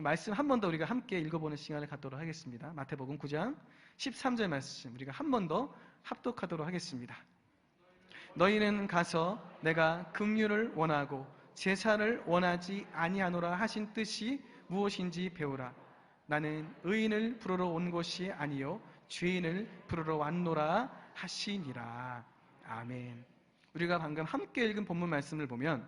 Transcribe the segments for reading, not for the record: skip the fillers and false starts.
말씀 한 번 더 우리가 함께 읽어보는 시간을 갖도록 하겠습니다. 마태복음 9장 13절 말씀 우리가 한 번 더 합독하도록 하겠습니다. 너희는 가서 내가 긍휼을 원하고 제사를 원하지 아니하노라 하신 뜻이 무엇인지 배우라. 나는 의인을 부르러 온 것이 아니요 죄인을 부르러 왔노라 하시니라. 아멘. 우리가 방금 함께 읽은 본문 말씀을 보면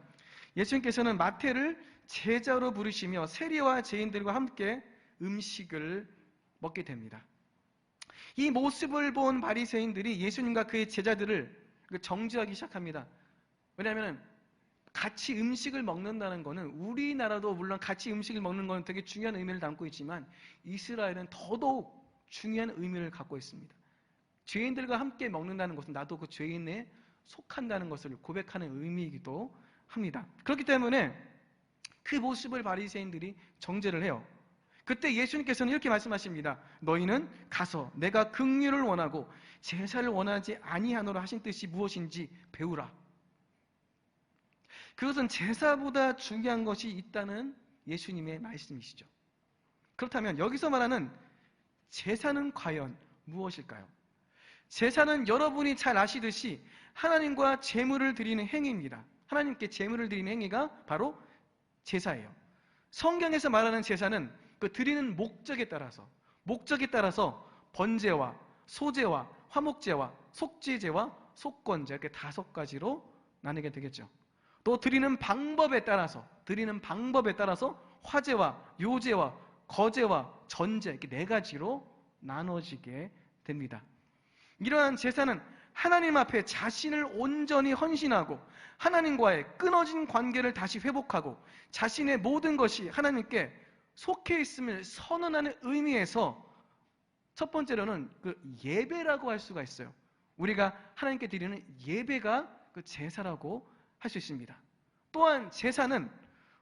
예수님께서는 마태를 제자로 부르시며 세리와 죄인들과 함께 음식을 먹게 됩니다. 이 모습을 본 바리새인들이 예수님과 그의 제자들을 정죄하기 시작합니다. 왜냐하면 같이 음식을 먹는다는 것은 우리나라도 물론 같이 음식을 먹는 것은 되게 중요한 의미를 담고 있지만 이스라엘은 더더욱 중요한 의미를 갖고 있습니다. 죄인들과 함께 먹는다는 것은 나도 그 죄인에 속한다는 것을 고백하는 의미이기도 합니다. 그렇기 때문에 그 모습을 바리새인들이 정죄를 해요. 그때 예수님께서는 이렇게 말씀하십니다. 너희는 가서 내가 긍휼을 원하고 제사를 원하지 아니하노라 하신 뜻이 무엇인지 배우라. 그것은 제사보다 중요한 것이 있다는 예수님의 말씀이시죠. 그렇다면 여기서 말하는 제사는 과연 무엇일까요? 제사는 여러분이 잘 아시듯이 하나님과 제물을 드리는 행위입니다. 하나님께 제물을 드리는 행위가 바로 제사예요. 성경에서 말하는 제사는 그 드리는 목적에 따라서 번제와 소제와 화목제와 속죄제와 속건제 이렇게 5가지로 나누게 되겠죠. 또 드리는 방법에 따라서 화제와 요제와 거제와 전제 이렇게 4가지로 나눠지게 됩니다. 이러한 제사는 하나님 앞에 자신을 온전히 헌신하고 하나님과의 끊어진 관계를 다시 회복하고 자신의 모든 것이 하나님께 속해 있음을 선언하는 의미에서 첫 번째로는 그 예배라고 할 수가 있어요. 우리가 하나님께 드리는 예배가 그 제사라고 할 수 있습니다. 또한 제사는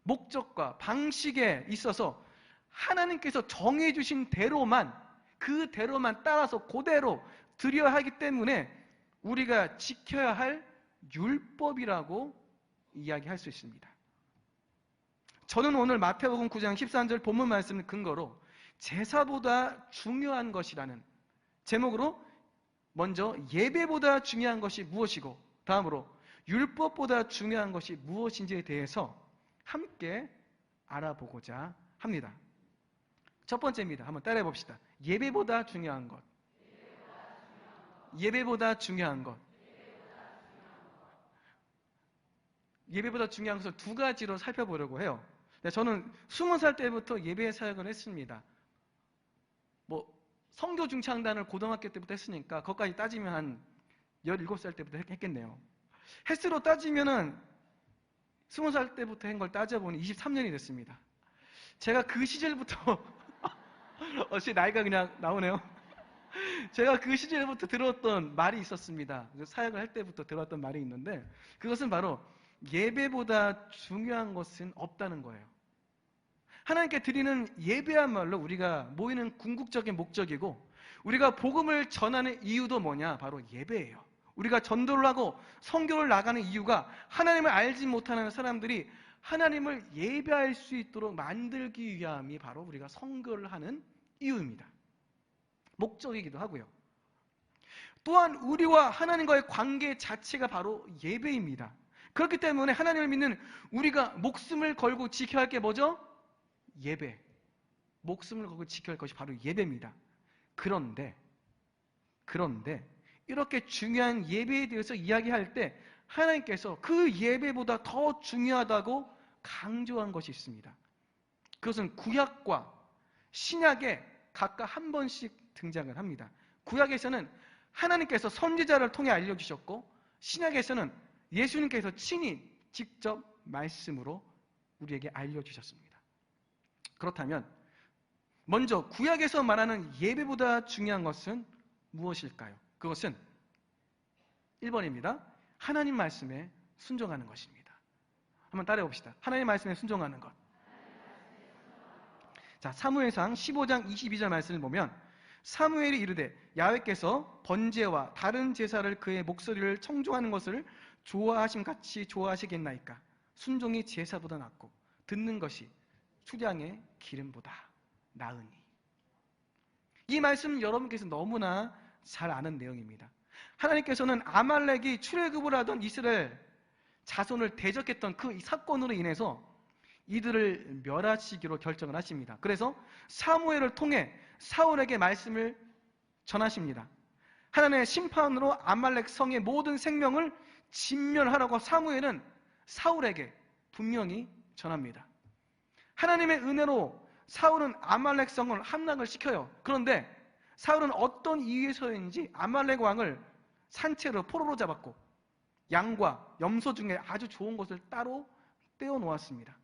목적과 방식에 있어서 하나님께서 정해주신 대로만 그대로만 따라서 그대로 드려야 하기 때문에 우리가 지켜야 할 율법이라고 이야기할 수 있습니다. 저는 오늘 마태복음 9장 13절 본문 말씀을 근거로 제사보다 중요한 것이라는 제목으로 먼저 예배보다 중요한 것이 무엇이고 다음으로 율법보다 중요한 것이 무엇인지에 대해서 함께 알아보고자 합니다. 첫 번째입니다. 한번 따라해 봅시다. 예배보다 중요한 것. 예배보다 중요한 것. 예배보다 중요한 것을 2가지로 살펴보려고 해요. 저는 20살 때부터 예배 사역을 했습니다. 성교 중창단을 고등학교 때부터 했으니까 그것까지 따지면 한 17살 때부터 했겠네요. 횟수로 따지면은 20살 때부터 한 걸 따져보니 23년이 됐습니다. 제가 그 시절부터 어찌 나이가 그냥 나오네요. 제가 그 시절부터 들었던 말이 있었습니다. 사역을 할 때부터 들었던 말이 있는데 그것은 바로 예배보다 중요한 것은 없다는 거예요. 하나님께 드리는 예배야말로 우리가 모이는 궁극적인 목적이고 우리가 복음을 전하는 이유도 뭐냐? 바로 예배예요. 우리가 전도를 하고 선교를 나가는 이유가 하나님을 알지 못하는 사람들이 하나님을 예배할 수 있도록 만들기 위함이 바로 우리가 선교를 하는 이유입니다. 목적이기도 하고요. 또한 우리와 하나님과의 관계 자체가 바로 예배입니다. 그렇기 때문에 하나님을 믿는 우리가 목숨을 걸고 지켜야 할 게 뭐죠? 예배. 목숨을 걸고 지켜야 할 것이 바로 예배입니다. 그런데 이렇게 중요한 예배에 대해서 이야기할 때 하나님께서 그 예배보다 더 중요하다고 강조한 것이 있습니다. 그것은 구약과 신약에 각각 한 번씩 등장을 합니다. 구약에서는 하나님께서 선지자를 통해 알려주셨고 신약에서는 예수님께서 친히 직접 말씀으로 우리에게 알려주셨습니다. 그렇다면 먼저 구약에서 말하는 예배보다 중요한 것은 무엇일까요? 그것은 1번입니다. 하나님 말씀에 순종하는 것입니다. 한번 따라해 봅시다. 하나님 말씀에 순종하는 것. 자, 사무엘상 15장 22절 말씀을 보면 사무엘이 이르되 야훼께서 번제와 다른 제사를 그의 목소리를 청종하는 것을 좋아하심같이 좋아하시겠나이까. 순종이 제사보다 낫고 듣는 것이 수량의 기름보다 나으니. 이 말씀 여러분께서 너무나 잘 아는 내용입니다. 하나님께서는 아말렉이 출애굽을 하던 이스라엘 자손을 대적했던 그 사건으로 인해서 이들을 멸하시기로 결정을 하십니다. 그래서 사무엘을 통해 사울에게 말씀을 전하십니다. 하나님의 심판으로 아말렉 성의 모든 생명을 진멸하라고 사무엘은 사울에게 분명히 전합니다. 하나님의 은혜로 사울은 아말렉 성을 함락을 시켜요. 그런데 사울은 어떤 이유에서인지 아말렉 왕을 산채로 포로로 잡았고 양과 염소 중에 아주 좋은 것을 따로 떼어 놓았습니다.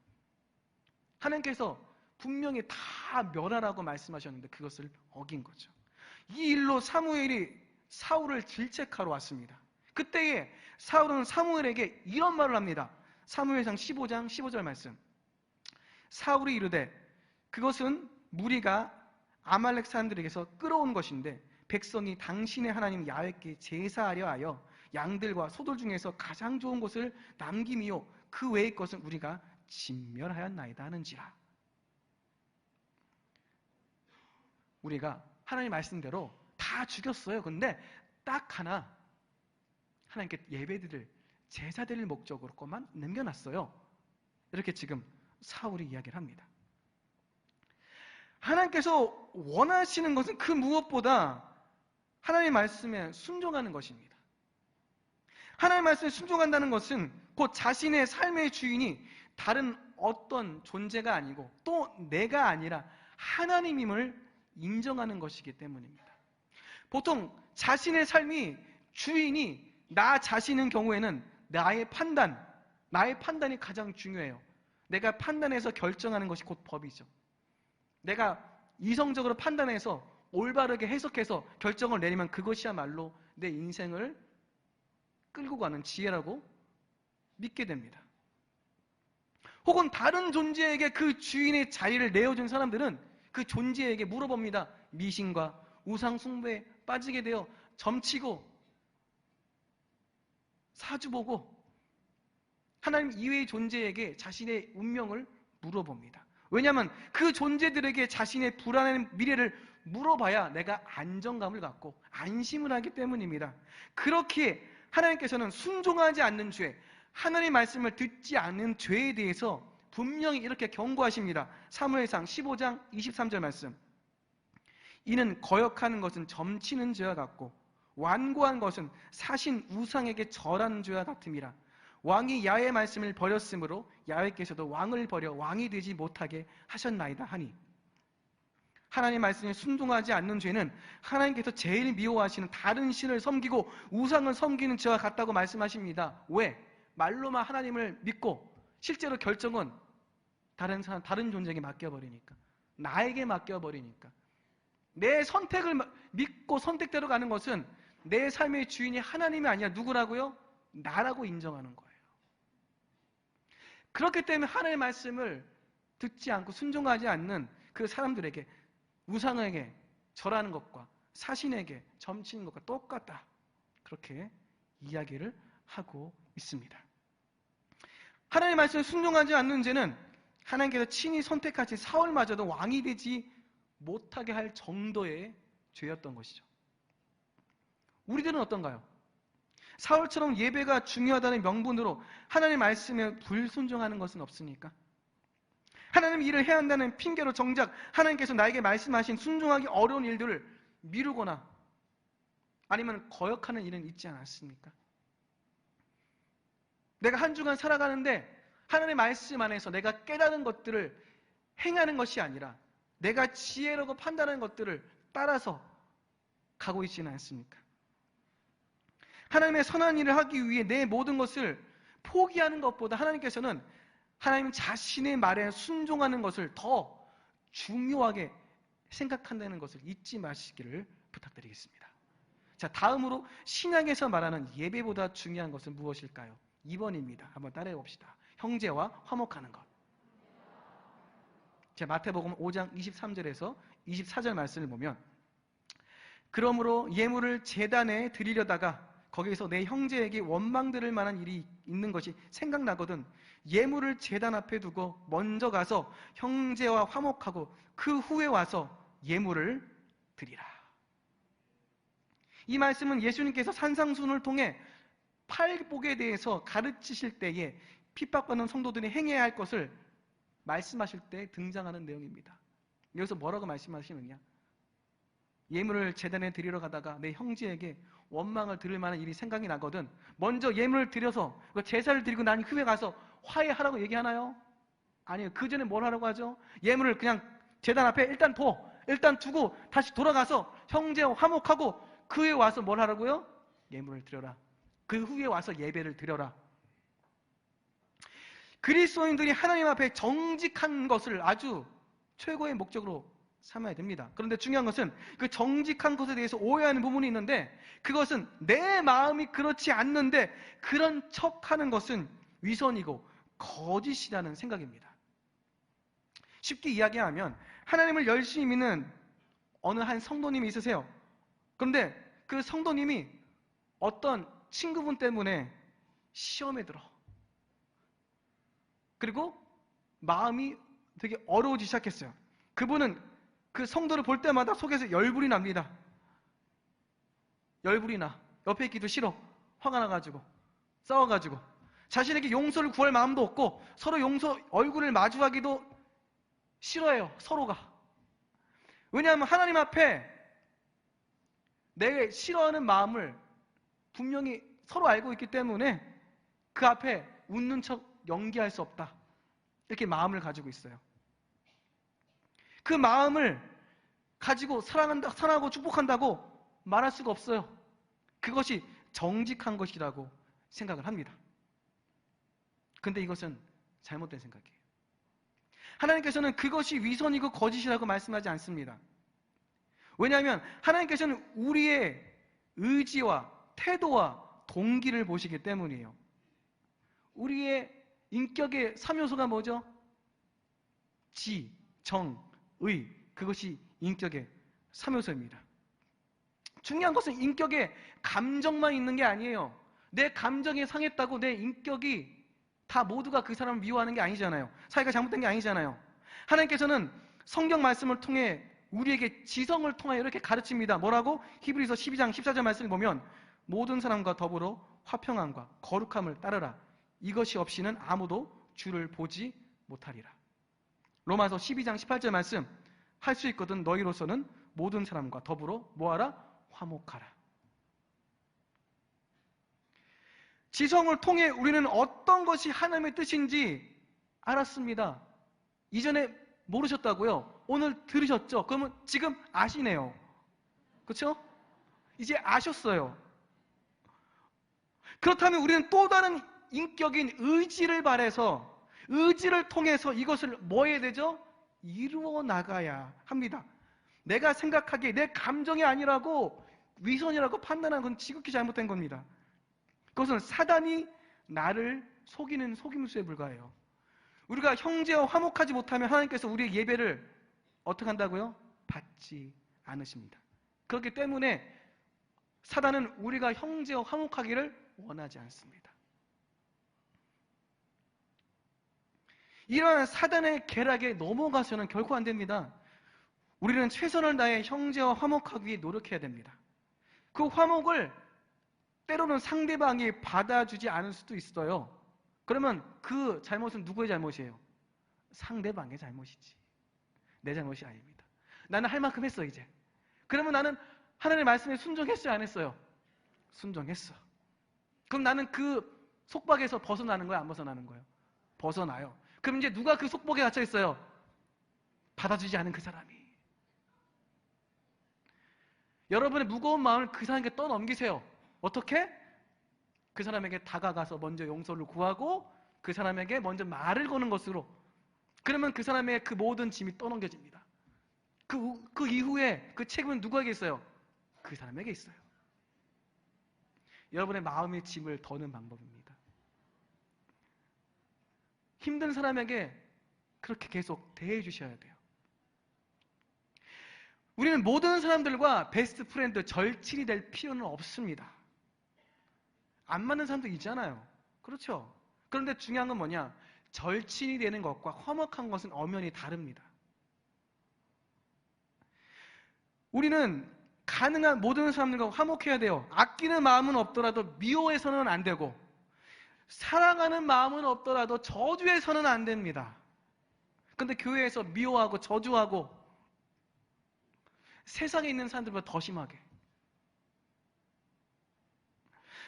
하나님께서 분명히 다 멸하라고 말씀하셨는데 그것을 어긴 거죠. 이 일로 사무엘이 사울을 질책하러 왔습니다. 그때에 사울은 사무엘에게 이런 말을 합니다. 사무엘상 15장 15절 말씀. 사울이 이르되 그것은 무리가 아말렉 사람들에게서 끌어온 것인데 백성이 당신의 하나님 야훼께 제사하려 하여 양들과 소들 중에서 가장 좋은 것을 남김이요 그 외의 것은 우리가 진멸하였나이다 하는지라. 우리가 하나님 말씀대로 다 죽였어요. 근데 딱 하나 하나님께 예배드릴 제사드릴 목적으로 것만 남겨놨어요. 이렇게 지금 사울이 이야기를 합니다. 하나님께서 원하시는 것은 그 무엇보다 하나님의 말씀에 순종하는 것입니다. 하나님의 말씀에 순종한다는 것은 곧 자신의 삶의 주인이 다른 어떤 존재가 아니고 또 내가 아니라 하나님임을 인정하는 것이기 때문입니다. 보통 자신의 삶이 주인이 나 자신인 경우에는 나의 판단이 가장 중요해요. 내가 판단해서 결정하는 것이 곧 법이죠. 내가 이성적으로 판단해서 올바르게 해석해서 결정을 내리면 그것이야말로 내 인생을 끌고 가는 지혜라고 믿게 됩니다. 혹은 다른 존재에게 그 주인의 자리를 내어준 사람들은 그 존재에게 물어봅니다. 미신과 우상 숭배에 빠지게 되어 점치고 사주보고 하나님 이외의 존재에게 자신의 운명을 물어봅니다. 왜냐하면 그 존재들에게 자신의 불안한 미래를 물어봐야 내가 안정감을 갖고 안심을 하기 때문입니다. 그렇게 하나님께서는 순종하지 않는 죄, 하나님의 말씀을 듣지 않는 죄에 대해서 분명히 이렇게 경고하십니다. 사무엘상 15장 23절 말씀. 이는 거역하는 것은 점치는 죄와 같고 완고한 것은 사신 우상에게 절하는 죄와 같음이라. 왕이 야훼의 말씀을 버렸으므로 야훼께서도 왕을 버려 왕이 되지 못하게 하셨나이다 하니. 하나님의 말씀에 순종하지 않는 죄는 하나님께서 제일 미워하시는 다른 신을 섬기고 우상을 섬기는 죄와 같다고 말씀하십니다. 왜? 말로만 하나님을 믿고 실제로 결정은 다른 존재에게 맡겨버리니까, 나에게 맡겨버리니까. 내 선택을 믿고 선택대로 가는 것은 내 삶의 주인이 하나님이 아니라 누구라고요? 나라고 인정하는 거예요. 그렇기 때문에 하나님의 말씀을 듣지 않고 순종하지 않는 그 사람들에게 우상에게 절하는 것과 사신에게 점치는 것과 똑같다. 그렇게 이야기를 하고 있습니다. 하나님의 말씀에 순종하지 않는 죄는 하나님께서 친히 선택하신 사울마저도 왕이 되지 못하게 할 정도의 죄였던 것이죠. 우리들은 어떤가요? 사울처럼 예배가 중요하다는 명분으로 하나님의 말씀에 불순종하는 것은 없습니까? 하나님 일을 해야 한다는 핑계로 정작 하나님께서 나에게 말씀하신 순종하기 어려운 일들을 미루거나 아니면 거역하는 일은 있지 않았습니까? 내가 한 주간 살아가는데 하나님의 말씀 안에서 내가 깨달은 것들을 행하는 것이 아니라 내가 지혜로고 판단하는 것들을 따라서 가고 있지는 않습니까? 하나님의 선한 일을 하기 위해 내 모든 것을 포기하는 것보다 하나님께서는 하나님 자신의 말에 순종하는 것을 더 중요하게 생각한다는 것을 잊지 마시기를 부탁드리겠습니다. 자, 다음으로 신약에서 말하는 예배보다 중요한 것은 무엇일까요? 2번입니다. 한번 따라해 봅시다. 형제와 화목하는 것. 자, 마태복음 5장 23절에서 24절 말씀을 보면 그러므로 예물을 제단에 드리려다가 거기에서 내 형제에게 원망 들을 만한 일이 있는 것이 생각나거든 예물을 제단 앞에 두고 먼저 가서 형제와 화목하고 그 후에 와서 예물을 드리라. 이 말씀은 예수님께서 산상순을 통해 팔복에 대해서 가르치실 때에 핍박받는 성도들이 행해야 할 것을 말씀하실 때 등장하는 내용입니다. 여기서 뭐라고 말씀하시느냐? 예물을 제단에 드리러 가다가 내 형제에게 원망을 들을 만한 일이 생각이 나거든 먼저 예물을 드려서 제사를 드리고 난 후에 가서 화해하라고 얘기하나요? 아니요. 그 전에 뭘 하라고 하죠? 예물을 그냥 제단 앞에 일단 두고 다시 돌아가서 형제와 화목하고 그 후에 와서 뭘 하라고요? 예물을 드려라. 그 후에 와서 예배를 드려라. 그리스도인들이 하나님 앞에 정직한 것을 아주 최고의 목적으로 삼아야 됩니다. 그런데 중요한 것은 그 정직한 것에 대해서 오해하는 부분이 있는데 그것은 내 마음이 그렇지 않는데 그런 척하는 것은 위선이고 거짓이라는 생각입니다. 쉽게 이야기하면 하나님을 열심히 믿는 어느 한 성도님이 있으세요. 그런데 그 성도님이 어떤 친구분 때문에 시험에 들어. 그리고 마음이 되게 어려워지기 시작했어요. 그분은 그 성도를 볼 때마다 속에서 열불이 납니다. 열불이 나. 옆에 있기도 싫어. 화가 나가지고 싸워가지고 자신에게 용서를 구할 마음도 없고 서로 얼굴을 마주하기도 싫어해요. 서로가. 왜냐하면 하나님 앞에 내 싫어하는 마음을 분명히 서로 알고 있기 때문에 그 앞에 웃는 척 연기할 수 없다. 이렇게 마음을 가지고 있어요. 그 마음을 가지고 사랑하고 축복한다고 말할 수가 없어요. 그것이 정직한 것이라고 생각을 합니다. 근데 이것은 잘못된 생각이에요. 하나님께서는 그것이 위선이고 거짓이라고 말씀하지 않습니다. 왜냐하면 하나님께서는 우리의 의지와 태도와 동기를 보시기 때문이에요. 우리의 인격의 3요소가 뭐죠? 지, 정, 의. 그것이 인격의 3요소입니다. 중요한 것은 인격에 감정만 있는 게 아니에요. 내 감정이 상했다고 내 인격이 다 모두가 그 사람을 미워하는 게 아니잖아요. 사이가 잘못된 게 아니잖아요. 하나님께서는 성경 말씀을 통해 우리에게 지성을 통하여 이렇게 가르칩니다. 뭐라고? 히브리서 12장 14절 말씀을 보면 모든 사람과 더불어 화평함과 거룩함을 따르라. 이것이 없이는 아무도 주를 보지 못하리라. 로마서 12장 18절 말씀 할 수 있거든 너희로서는 모든 사람과 더불어 뭐하라? 화목하라. 지성을 통해 우리는 어떤 것이 하나님의 뜻인지 알았습니다. 이전에 모르셨다고요? 오늘 들으셨죠? 그러면 지금 아시네요. 그렇죠? 이제 아셨어요. 그렇다면 우리는 또 다른 인격인 의지를 발해서 의지를 통해서 이것을 뭐 해야 되죠? 이루어 나가야 합니다. 내가 생각하기에 내 감정이 아니라고 위선이라고 판단하는 건 지극히 잘못된 겁니다. 그것은 사단이 나를 속이는 속임수에 불과해요. 우리가 형제와 화목하지 못하면 하나님께서 우리의 예배를 어떻게 한다고요? 받지 않으십니다. 그렇기 때문에 사단은 우리가 형제와 화목하기를 원하지 않습니다. 이러한 사단의 계략에 넘어가서는 결코 안 됩니다. 우리는 최선을 다해 형제와 화목하기 위해 노력해야 됩니다. 그 화목을 때로는 상대방이 받아주지 않을 수도 있어요. 그러면 그 잘못은 누구의 잘못이에요? 상대방의 잘못이지. 내 잘못이 아닙니다. 나는 할 만큼 했어 이제. 그러면 나는 하나님의 말씀에 순종했어요? 안 했어요? 순종했어. 그럼 나는 그 속박에서 벗어나는 거야? 안 벗어나는 거예요? 벗어나요. 그럼 이제 누가 그 속박에 갇혀 있어요? 받아주지 않은 그 사람이. 여러분의 무거운 마음을 그 사람에게 떠넘기세요. 어떻게? 그 사람에게 다가가서 먼저 용서를 구하고 그 사람에게 먼저 말을 거는 것으로. 그러면 그 사람의 그 모든 짐이 떠넘겨집니다. 그 이후에 그 책임은 누구에게 있어요? 그 사람에게 있어요. 여러분의 마음의 짐을 더는 방법입니다. 힘든 사람에게 그렇게 계속 대해 주셔야 돼요. 우리는 모든 사람들과 베스트 프렌드, 절친이 될 필요는 없습니다. 안 맞는 사람도 있잖아요. 그렇죠? 그런데 중요한 건 뭐냐? 절친이 되는 것과 화목한 것은 엄연히 다릅니다. 우리는 가능한 모든 사람들과 화목해야 돼요. 아끼는 마음은 없더라도 미워해서는 안 되고, 사랑하는 마음은 없더라도 저주해서는 안 됩니다. 근데 교회에서 미워하고 저주하고 세상에 있는 사람들보다 더 심하게,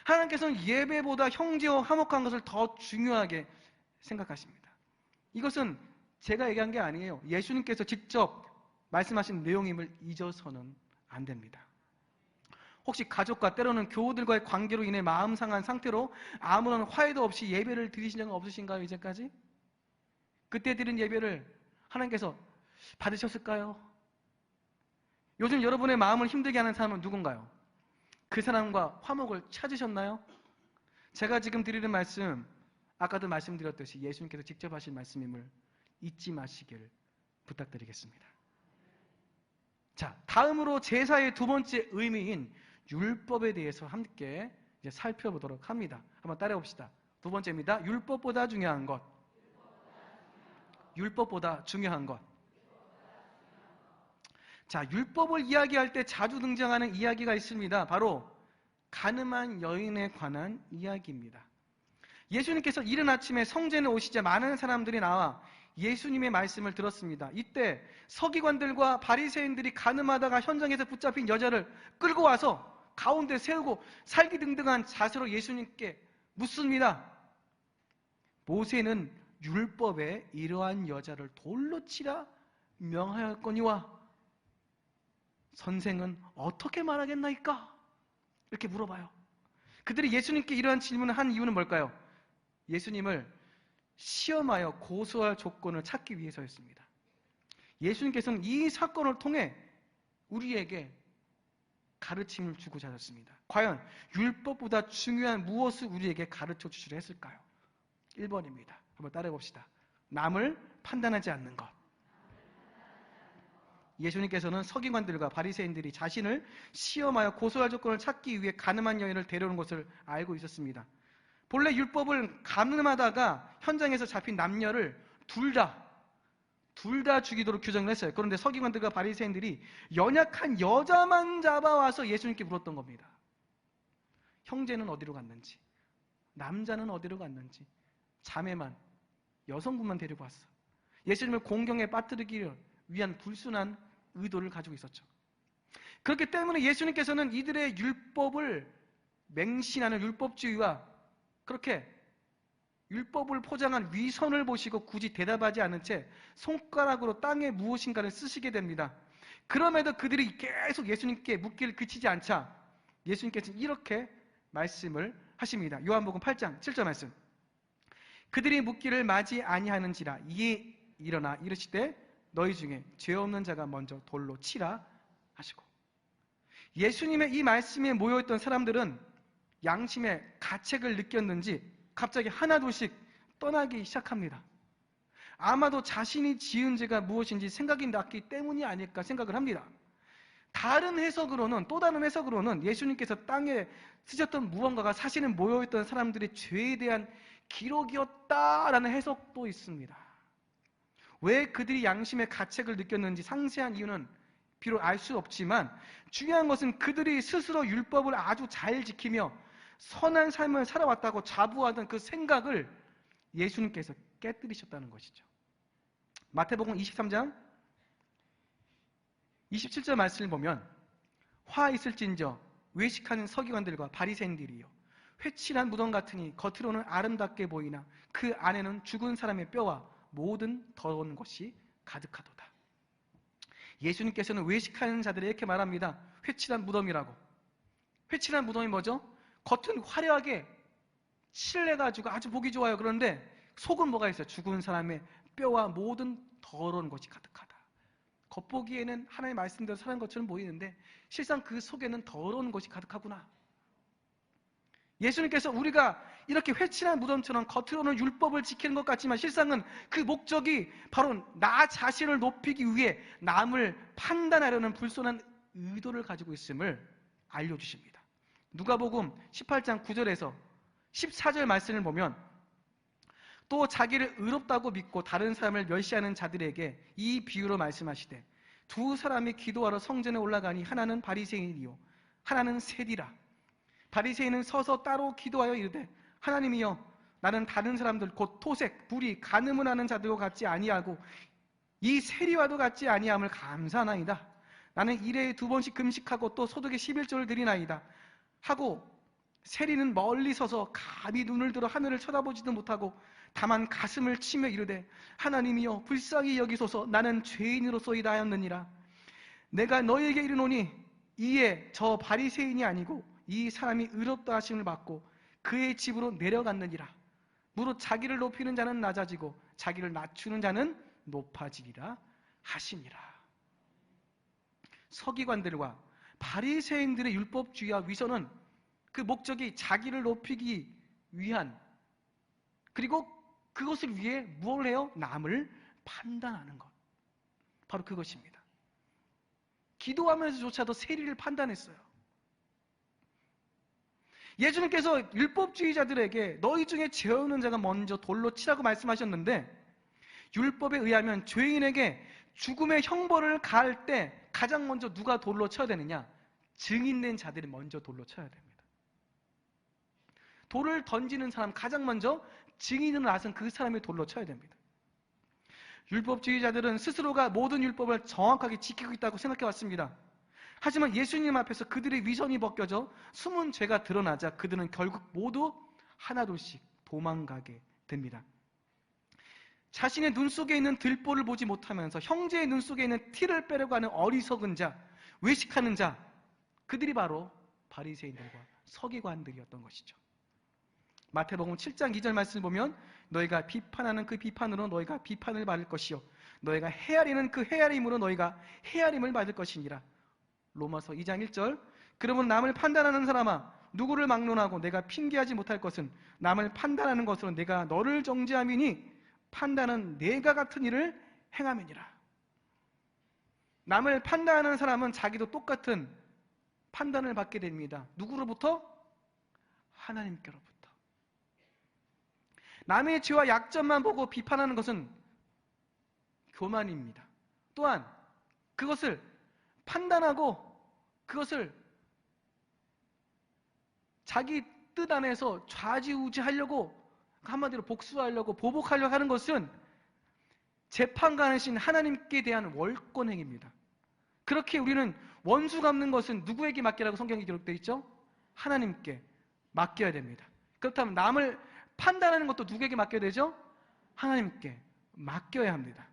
하나님께서는 예배보다 형제와 화목한 것을 더 중요하게 생각하십니다. 이것은 제가 얘기한 게 아니에요. 예수님께서 직접 말씀하신 내용임을 잊어서는 안 됩니다. 혹시 가족과 때로는 교우들과의 관계로 인해 마음 상한 상태로 아무런 화해도 없이 예배를 드리신 적은 없으신가요? 이제까지? 그때 드린 예배를 하나님께서 받으셨을까요? 요즘 여러분의 마음을 힘들게 하는 사람은 누군가요? 그 사람과 화목을 찾으셨나요? 제가 지금 드리는 말씀, 아까도 말씀드렸듯이 예수님께서 직접 하신 말씀임을 잊지 마시길 부탁드리겠습니다. 자, 다음으로 제사의 두 번째 의미인 율법에 대해서 함께 이제 살펴보도록 합니다. 한번 따라해봅시다. 두 번째입니다. 율법보다 중요한 것. 율법보다 중요한 것. 자, 율법을 이야기할 때 자주 등장하는 이야기가 있습니다. 바로 가늠한 여인에 관한 이야기입니다. 예수님께서 이른 아침에 성전에 오시자 많은 사람들이 나와 예수님의 말씀을 들었습니다. 이때 서기관들과 바리새인들이 가늠하다가 현장에서 붙잡힌 여자를 끌고 와서 가운데 세우고 살기등등한 자세로 예수님께 묻습니다. 모세는 율법에 이러한 여자를 돌로 치라 명하였거니와 선생은 어떻게 말하겠나이까? 이렇게 물어봐요. 그들이 예수님께 이러한 질문을 한 이유는 뭘까요? 예수님을 시험하여 고소할 조건을 찾기 위해서였습니다. 예수님께서는 이 사건을 통해 우리에게 가르침을 주고자 하셨습니다. 과연 율법보다 중요한 무엇을 우리에게 가르쳐 주시려 했을까요? 1번입니다. 한번 따라해 봅시다. 남을 판단하지 않는 것. 예수님께서는 서기관들과 바리새인들이 자신을 시험하여 고소할 조건을 찾기 위해 가늠한 여인을 데려오는 것을 알고 있었습니다. 본래 율법을 가늠하다가 현장에서 잡힌 남녀를 둘 다 죽이도록 규정을 했어요. 그런데 서기관들과 바리새인들이 연약한 여자만 잡아와서 예수님께 물었던 겁니다. 형제는 어디로 갔는지, 남자는 어디로 갔는지, 자매만, 여성분만 데리고 왔어. 예수님을 공경에 빠뜨리기 위한 불순한 의도를 가지고 있었죠. 그렇기 때문에 예수님께서는 이들의 율법을 맹신하는 율법주의와 그렇게 율법을 포장한 위선을 보시고 굳이 대답하지 않은 채 손가락으로 땅에 무엇인가를 쓰시게 됩니다. 그럼에도 그들이 계속 예수님께 묻기를 그치지 않자 예수님께서는 이렇게 말씀을 하십니다. 요한복음 8장 7절 말씀. 그들이 묻기를 마지 아니하는지라 이에 일어나 이르시되 너희 중에 죄 없는 자가 먼저 돌로 치라 하시고, 예수님의 이 말씀에 모여있던 사람들은 양심의 가책을 느꼈는지 갑자기 하나둘씩 떠나기 시작합니다. 아마도 자신이 지은 죄가 무엇인지 생각이 났기 때문이 아닐까 생각을 합니다. 또 다른 해석으로는 예수님께서 땅에 쓰셨던 무언가가 사실은 모여있던 사람들의 죄에 대한 기록이었다라는 해석도 있습니다. 왜 그들이 양심의 가책을 느꼈는지 상세한 이유는 비록 알 수 없지만 중요한 것은 그들이 스스로 율법을 아주 잘 지키며 선한 삶을 살아왔다고 자부하던 그 생각을 예수님께서 깨뜨리셨다는 것이죠. 마태복음 23장 27절 말씀을 보면 화 있을진저 외식하는 서기관들과 바리새인들이요 회칠한 무덤 같으니 겉으로는 아름답게 보이나 그 안에는 죽은 사람의 뼈와 모든 더러운 것이 가득하도다. 예수님께서는 외식하는 자들이 이렇게 말합니다. 회칠한 무덤이라고. 회칠한 무덤이 뭐죠? 겉은 화려하게 칠해가지고 아주 보기 좋아요. 그런데 속은 뭐가 있어요? 죽은 사람의 뼈와 모든 더러운 것이 가득하다. 겉보기에는 하나님의 말씀대로 사는 것처럼 보이는데 실상 그 속에는 더러운 것이 가득하구나. 예수님께서 우리가 이렇게 회칠한 무덤처럼 겉으로는 율법을 지키는 것 같지만 실상은 그 목적이 바로 나 자신을 높이기 위해 남을 판단하려는 불손한 의도를 가지고 있음을 알려주십니다. 누가복음 18장 9절에서 14절 말씀을 보면 또 자기를 의롭다고 믿고 다른 사람을 멸시하는 자들에게 이 비유로 말씀하시되 두 사람이 기도하러 성전에 올라가니 하나는 바리새인이요 하나는 세리라. 바리새인은 서서 따로 기도하여 이르되 하나님이여 나는 다른 사람들 곧 토색, 불의, 간음을 하는 자들과 같지 아니하고 이 세리와도 같지 아니함을 감사하나이다. 나는 일회에 2번씩 금식하고 또 소득의 11조를 드리나이다 하고 세리는 멀리 서서 감히 눈을 들어 하늘을 쳐다보지도 못하고 다만 가슴을 치며 이르되 하나님이여 불쌍히 여기소서 나는 죄인으로소이다 하였느니라. 내가 너희에게 이르노니 이에 저 바리새인이 아니고 이 사람이 의롭다 하심을 받고 그의 집으로 내려갔느니라. 무릇 자기를 높이는 자는 낮아지고 자기를 낮추는 자는 높아지리라 하시니라. 서기관들과 바리새인들의 율법주의와 위선은 그 목적이 자기를 높이기 위한, 그리고 그것을 위해 무엇을 해요? 남을 판단하는 것. 바로 그것입니다. 기도하면서조차도 세리를 판단했어요. 예수님께서 율법주의자들에게 너희 중에 죄 없는 자가 먼저 돌로 치라고 말씀하셨는데, 율법에 의하면 죄인에게 죽음의 형벌을 가할 때 가장 먼저 누가 돌로 쳐야 되느냐? 증인된 자들이 먼저 돌로 쳐야 됩니다. 돌을 던지는 사람 가장 먼저 증인으로 나선 그 사람이 돌로 쳐야 됩니다. 율법주의자들은 스스로가 모든 율법을 정확하게 지키고 있다고 생각해 왔습니다. 하지만 예수님 앞에서 그들의 위선이 벗겨져 숨은 죄가 드러나자 그들은 결국 모두 하나둘씩 도망가게 됩니다. 자신의 눈 속에 있는 들보를 보지 못하면서 형제의 눈 속에 있는 티를 빼려고 하는 어리석은 자, 외식하는 자, 그들이 바로 바리새인들과 서기관들이었던 것이죠. 마태복음 7장 2절 말씀을 보면 너희가 비판하는 그 비판으로 너희가 비판을 받을 것이요 너희가 헤아리는 그 헤아림으로 너희가 헤아림을 받을 것이니라. 로마서 2장 1절 그러면 남을 판단하는 사람아 누구를 막론하고 내가 핑계하지 못할 것은 남을 판단하는 것으로 내가 너를 정죄함이니 판단은 내가 같은 일을 행함이니라. 남을 판단하는 사람은 자기도 똑같은 판단을 받게 됩니다. 누구로부터? 하나님께로부터. 남의 죄와 약점만 보고 비판하는 것은 교만입니다. 또한 그것을 판단하고 그것을 자기 뜻 안에서 좌지우지하려고, 한마디로 복수하려고, 보복하려고 하는 것은 재판관이신 하나님께 대한 월권행입니다. 그렇게 우리는 원수 갚는 것은 누구에게 맡기라고 성경에 기록되어 있죠? 하나님께 맡겨야 됩니다. 그렇다면 남을 판단하는 것도 누구에게 맡겨야 되죠? 하나님께 맡겨야 합니다.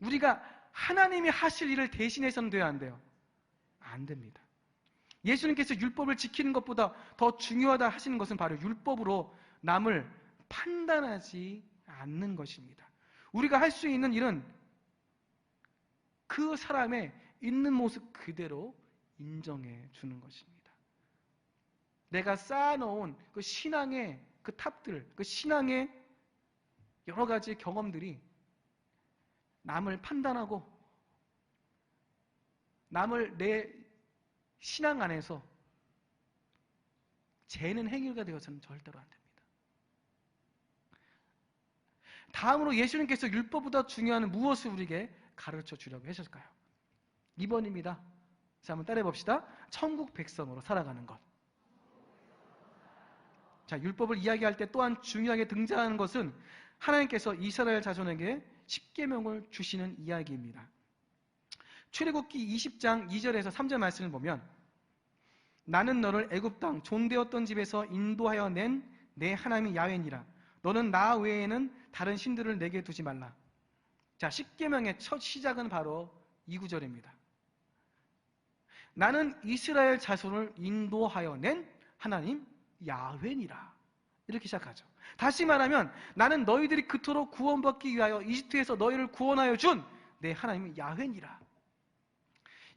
우리가 하나님이 하실 일을 대신해서는 돼야 안 돼요? 안 됩니다. 예수님께서 율법을 지키는 것보다 더 중요하다 하시는 것은 바로 율법으로 남을 판단하지 않는 것입니다. 우리가 할 수 있는 일은 그 사람의 있는 모습 그대로 인정해 주는 것입니다. 내가 쌓아놓은 그 신앙의 그 탑들, 그 신앙의 여러 가지 경험들이 남을 판단하고 남을 내 신앙 안에서 재는 행위가 되어서는 절대로 안 됩니다. 다음으로 예수님께서 율법보다 중요한 무엇을 우리에게 가르쳐 주려고 하실까요? 2번입니다. 자, 한번 따라해 봅시다. 천국 백성으로 살아가는 것. 자, 율법을 이야기할 때 또한 중요하게 등장하는 것은 하나님께서 이스라엘 자손에게 십계명을 주시는 이야기입니다. 출애굽기 20장 2절에서 3절 말씀을 보면 나는 너를 애굽 땅 존대었던 집에서 인도하여 낸 내 하나님이 야훼니라. 너는 나 외에는 다른 신들을 내게 두지 말라. 자, 십계명의 첫 시작은 바로 이 구절입니다. 나는 이스라엘 자손을 인도하여 낸 하나님 야훼니라. 이렇게 시작하죠. 다시 말하면 나는 너희들이 그토록 구원받기 위하여 이집트에서 너희를 구원하여 준 내 하나님 야훼니라.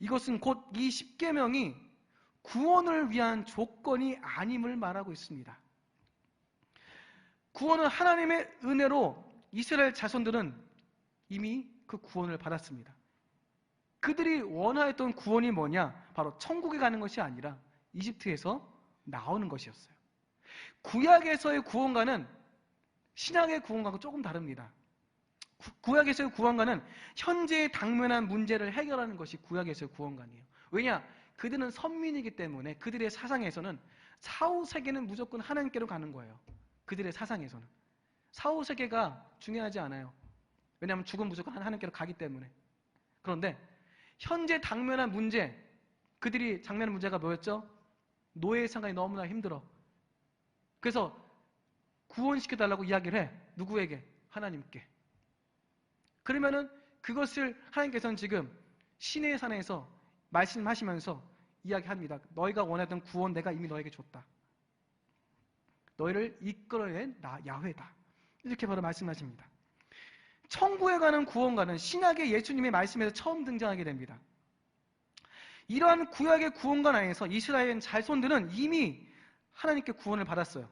이것은 곧 이 십계명이 구원을 위한 조건이 아님을 말하고 있습니다. 구원은 하나님의 은혜로 이스라엘 자손들은 이미 그 구원을 받았습니다. 그들이 원하였던 구원이 뭐냐? 바로 천국에 가는 것이 아니라 이집트에서 나오는 것이었어요. 구약에서의 구원과는 신약의 구원과는 조금 다릅니다. 구약에서의 구원관은 현재에 당면한 문제를 해결하는 것이 구약에서의 구원관이에요. 왜냐? 그들은 선민이기 때문에 그들의 사상에서는 사후세계는 무조건 하나님께로 가는 거예요. 그들의 사상에서는. 사후세계가 중요하지 않아요. 왜냐하면 죽으면 무조건 하나님께로 가기 때문에. 그런데 현재 당면한 문제, 그들이 당면한 문제가 뭐였죠? 노예의 생활이 너무나 힘들어. 그래서 구원시켜달라고 이야기를 해. 누구에게? 하나님께. 그러면은 그것을 하나님께서는 지금 시내의 산에서 말씀하시면서 이야기합니다. 너희가 원하던 구원 내가 이미 너에게 줬다. 너희를 이끌어낸 나 야훼다. 이렇게 바로 말씀하십니다. 천국에 가는 구원과는 신약의 예수님의 말씀에서 처음 등장하게 됩니다. 이러한 구약의 구원관 안에서 이스라엘 자손들은 이미 하나님께 구원을 받았어요.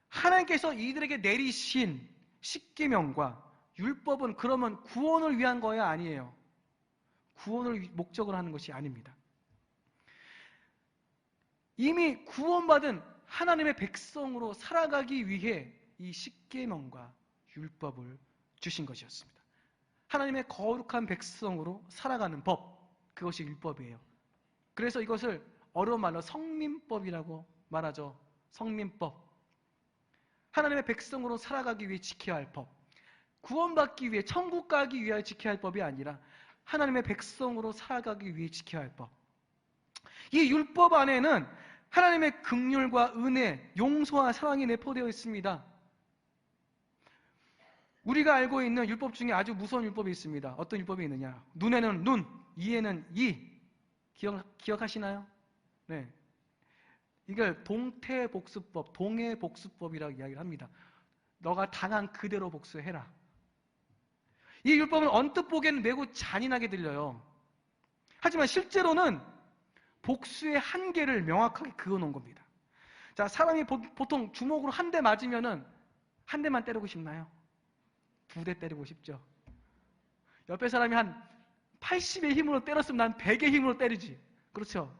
하나님께서 이들에게 내리신 십계명과 율법은 그러면 구원을 위한 거야? 아니에요. 구원을 목적으로 하는 것이 아닙니다. 이미 구원받은 하나님의 백성으로 살아가기 위해 이 십계명과 율법을 주신 것이었습니다. 하나님의 거룩한 백성으로 살아가는 법, 그것이 율법이에요. 그래서 이것을 어려운 말로 성민법이라고 말하죠. 성민법. 하나님의 백성으로 살아가기 위해 지켜야 할 법. 구원받기 위해, 천국 가기 위하여 지켜야 할 법이 아니라 하나님의 백성으로 살아가기 위해 지켜야 할 법. 이 율법 안에는 하나님의 긍휼과 은혜, 용서와 사랑이 내포되어 있습니다. 우리가 알고 있는 율법 중에 아주 무서운 율법이 있습니다. 어떤 율법이 있느냐? 눈에는 눈, 이에는 이. 기억하시나요? 네. 이걸 동태복수법, 동해복수법이라고 이야기를 합니다. 너가 당한 그대로 복수해라. 이 율법은 언뜻 보기에는 매우 잔인하게 들려요. 하지만 실제로는 복수의 한계를 명확하게 그어놓은 겁니다. 자, 사람이 보통 주먹으로 한 대 맞으면은 한 대만 때리고 싶나요? 2대 때리고 싶죠. 옆에 사람이 한 80의 힘으로 때렸으면 난 100의 힘으로 때리지. 그렇죠?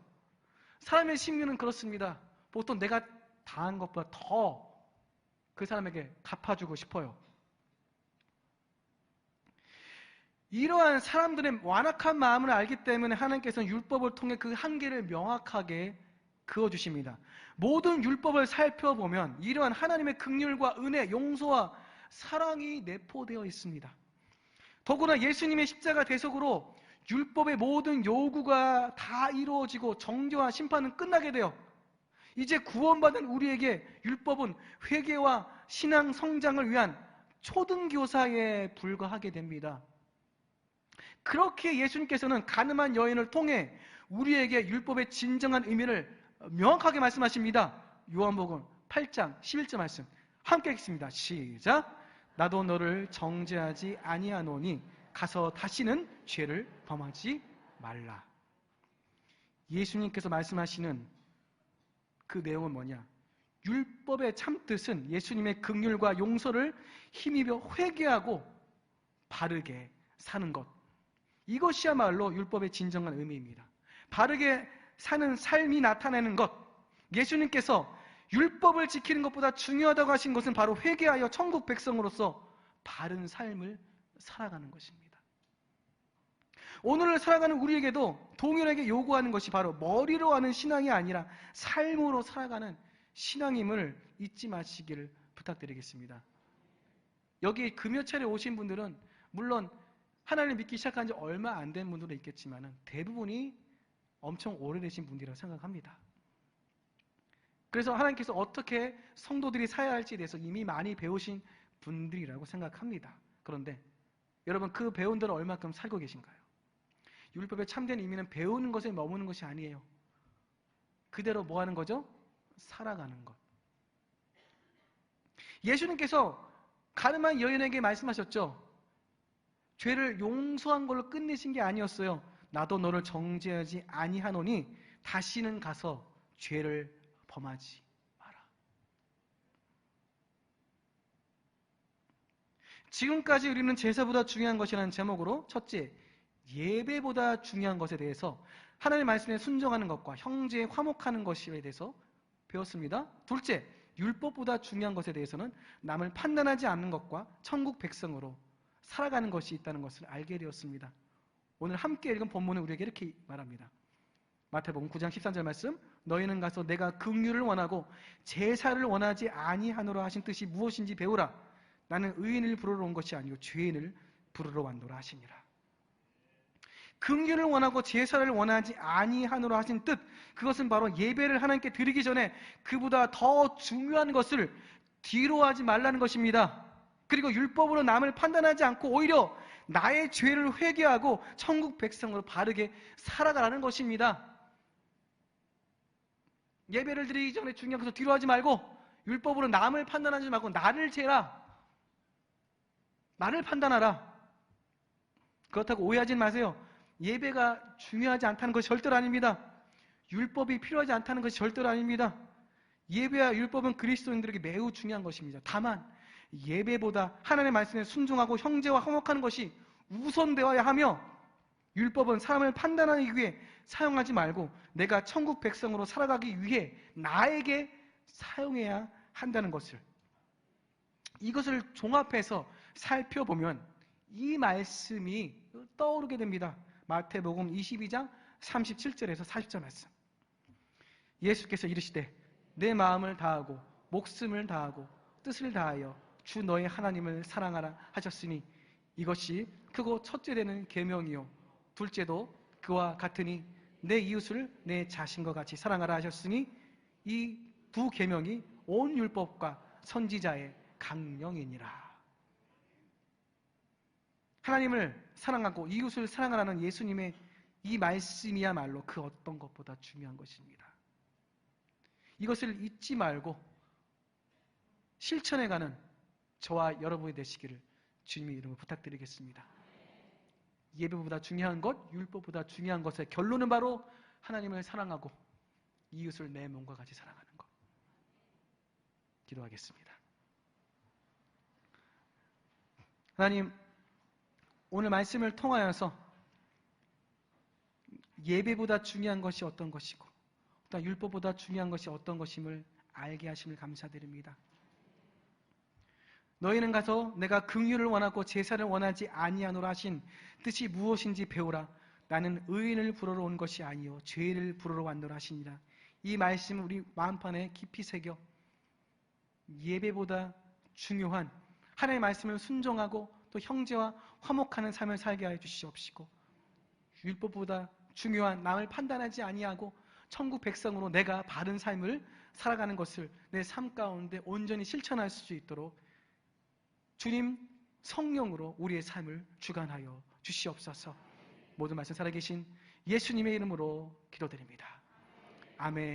사람의 심리는 그렇습니다. 보통 내가 당한 것보다 더 그 사람에게 갚아주고 싶어요. 이러한 사람들의 완악한 마음을 알기 때문에 하나님께서는 율법을 통해 그 한계를 명확하게 그어주십니다. 모든 율법을 살펴보면 이러한 하나님의 긍휼과 은혜, 용서와 사랑이 내포되어 있습니다. 더구나 예수님의 십자가 대속으로 율법의 모든 요구가 다 이루어지고 정죄와 심판은 끝나게 돼요. 이제 구원받은 우리에게 율법은 회개와 신앙 성장을 위한 초등교사에 불과하게 됩니다. 그렇게 예수님께서는 가늠한 여인을 통해 우리에게 율법의 진정한 의미를 명확하게 말씀하십니다. 요한복음 8장 11절 말씀 함께 읽겠습니다. 시작. 나도 너를 정죄하지 아니하노니 가서 다시는 죄를 범하지 말라. 예수님께서 말씀하시는 그 내용은 뭐냐? 율법의 참뜻은 예수님의 긍휼과 용서를 힘입어 회개하고 바르게 사는 것. 이것이야말로 율법의 진정한 의미입니다. 바르게 사는 삶이 나타내는 것. 예수님께서 율법을 지키는 것보다 중요하다고 하신 것은 바로 회개하여 천국 백성으로서 바른 삶을 살아가는 것입니다. 오늘을 살아가는 우리에게도 동일하게 요구하는 것이 바로 머리로 하는 신앙이 아니라 삶으로 살아가는 신앙임을 잊지 마시기를 부탁드리겠습니다. 여기 금요철에 오신 분들은 물론 하나님을 믿기 시작한 지 얼마 안 된 분들도 있겠지만 대부분이 엄청 오래되신 분들이라고 생각합니다. 그래서 하나님께서 어떻게 성도들이 살아야 할지에 대해서 이미 많이 배우신 분들이라고 생각합니다. 그런데 여러분 그 배운 대로 얼마큼 살고 계신가요? 율법의 참된 의미는 배우는 것에 머무는 것이 아니에요. 그대로 뭐 하는 거죠? 살아가는 것. 예수님께서 가늠한 여인에게 말씀하셨죠. 죄를 용서한 걸로 끝내신 게 아니었어요. 나도 너를 정죄하지 아니하노니 다시는 가서 죄를 범하지 마라. 지금까지 우리는 제사보다 중요한 것이라는 제목으로 첫째, 예배보다 중요한 것에 대해서 하나님의 말씀에 순종하는 것과 형제에 화목하는 것에 대해서 배웠습니다. 둘째, 율법보다 중요한 것에 대해서는 남을 판단하지 않는 것과 천국 백성으로 살아가는 것이 있다는 것을 알게 되었습니다. 오늘 함께 읽은 본문은 우리에게 이렇게 말합니다. 마태복음 9장 13절 말씀, 너희는 가서 내가 긍휼을 원하고 제사를 원하지 아니하노라 하신 뜻이 무엇인지 배우라. 나는 의인을 부르러 온 것이 아니요 죄인을 부르러 왔노라 하시니라. 긍휼을 원하고 제사를 원하지 아니하노라 하신 뜻, 그것은 바로 예배를 하나님께 드리기 전에 그보다 더 중요한 것을 뒤로 하지 말라는 것입니다. 그리고 율법으로 남을 판단하지 않고 오히려 나의 죄를 회개하고 천국 백성으로 바르게 살아가라는 것입니다. 예배를 드리기 전에 중요한 것을 뒤로 하지 말고 율법으로 남을 판단하지 말고 나를 재라. 나를 판단하라. 그렇다고 오해하지 마세요. 예배가 중요하지 않다는 것이 절대로 아닙니다. 율법이 필요하지 않다는 것이 절대로 아닙니다. 예배와 율법은 그리스도인들에게 매우 중요한 것입니다. 다만 예배보다 하나님의 말씀에 순종하고 형제와 화목하는 것이 우선되어야 하며, 율법은 사람을 판단하기 위해 사용하지 말고 내가 천국 백성으로 살아가기 위해 나에게 사용해야 한다는 것을, 이것을 종합해서 살펴보면 이 말씀이 떠오르게 됩니다. 마태복음 22장 37절에서 40절 말씀. 예수께서 이르시되 내 마음을 다하고 목숨을 다하고 뜻을 다하여 주 너의 하나님을 사랑하라 하셨으니 이것이 크고 첫째 되는 계명이요 둘째도 그와 같으니 내 이웃을 내 자신과 같이 사랑하라 하셨으니 이 두 계명이 온 율법과 선지자의 강령이니라. 하나님을 사랑하고 이웃을 사랑하라는 예수님의 이 말씀이야말로 그 어떤 것보다 중요한 것입니다. 이것을 잊지 말고 실천해가는 저와 여러분이 되시기를 주님의 이름으로 부탁드리겠습니다. 예배보다 중요한 것, 율법보다 중요한 것의 결론은 바로 하나님을 사랑하고 이웃을 내 몸과 같이 사랑하는 것. 기도하겠습니다. 하나님, 오늘 말씀을 통하여서 예배보다 중요한 것이 어떤 것이고 또 율법보다 중요한 것이 어떤 것임을 알게 하심을 감사드립니다. 너희는 가서 내가 긍휼을 원하고 제사를 원하지 아니하노라 하신 뜻이 무엇인지 배우라. 나는 의인을 부르러 온 것이 아니요 죄인을 부르러 왔노라 하시니라. 이 말씀을 우리 마음판에 깊이 새겨 예배보다 중요한 하나님의 말씀을 순종하고 또 형제와 화목하는 삶을 살게 하여 주시옵시고, 율법보다 중요한 남을 판단하지 아니하고 천국 백성으로 내가 바른 삶을 살아가는 것을 내 삶 가운데 온전히 실천할 수 있도록 주님 성령으로 우리의 삶을 주관하여 주시옵소서. 모든 말씀 살아계신 예수님의 이름으로 기도드립니다. 아멘.